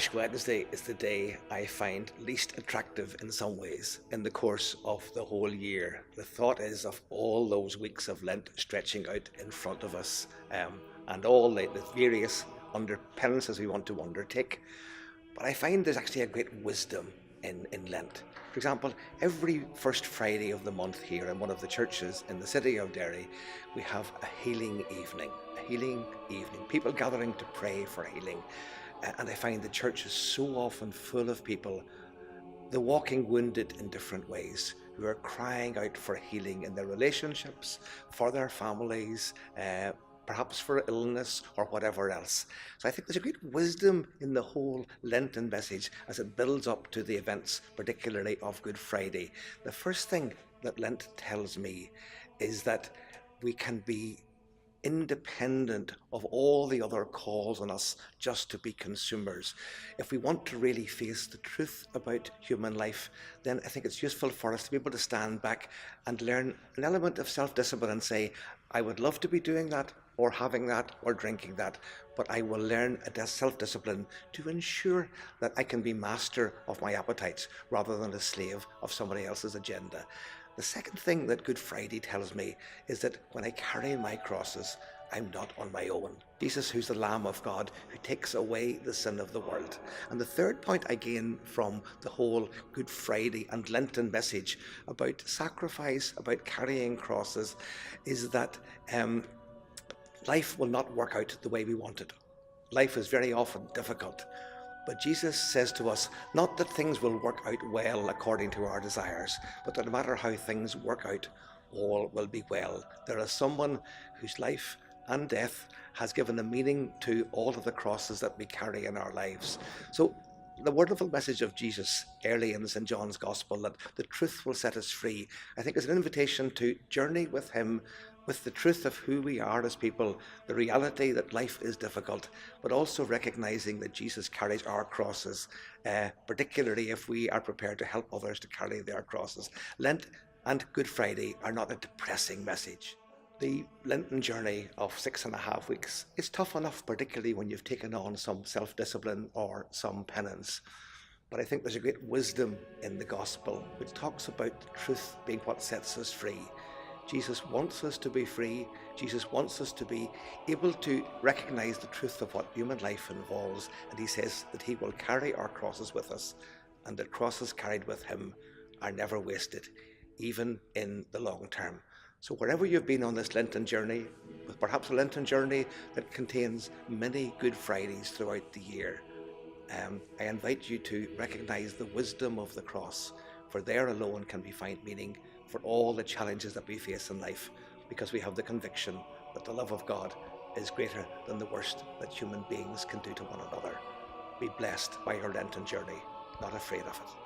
Ash Wednesday is the day I find least attractive in some ways in the course of the whole year. The thought is of all those weeks of Lent stretching out in front of us, and all the various penances we want to undertake. But I find there's actually a great wisdom in Lent. For example, every first Friday of the month here in one of the churches in the city of Derry, we have a healing evening. A healing evening. People gathering to pray for healing. And I find the church is so often full of people, the walking wounded in different ways, who are crying out for healing in their relationships, for their families, perhaps for illness or whatever else. So I think there's a great wisdom in the whole Lenten message as it builds up to the events, particularly of Good Friday. The first thing that Lent tells me is that we can be independent of all the other calls on us just to be consumers. If we want to really face the truth about human life, then I think it's useful for us to be able to stand back and learn an element of self-discipline and say, I would love to be doing that or having that or drinking that, but I will learn a self-discipline to ensure that I can be master of my appetites rather than a slave of somebody else's agenda. The second thing that Good Friday tells me is that when I carry my crosses, I'm not on my own. Jesus, who's the Lamb of God, who takes away the sin of the world. And the third point I gain from the whole Good Friday and Lenten message about sacrifice, about carrying crosses, is that life will not work out the way we want it. Life is very often difficult. But Jesus says to us, not that things will work out well according to our desires, but that no matter how things work out, all will be well. There is someone whose life and death has given a meaning to all of the crosses that we carry in our lives. So the wonderful message of Jesus early in St. John's Gospel, that the truth will set us free, I think is an invitation to journey with him, with the truth of who we are as people, the reality that life is difficult, but also recognizing that Jesus carries our crosses, particularly if we are prepared to help others to carry their crosses. Lent and Good Friday are not a depressing message. The Lenten journey of 6.5 weeks is tough enough, particularly when you've taken on some self-discipline or some penance. But I think there's a great wisdom in the gospel which talks about the truth being what sets us free. Jesus wants us to be free. Jesus wants us to be able to recognize the truth of what human life involves. And he says that he will carry our crosses with us, and that crosses carried with him are never wasted, even in the long term. So wherever you've been on this Lenten journey, with perhaps a Lenten journey that contains many Good Fridays throughout the year, I invite you to recognize the wisdom of the cross, for there alone can we find meaning for all the challenges that we face in life, because we have the conviction that the love of God is greater than the worst that human beings can do to one another. Be blessed by your Lenten journey, not afraid of it.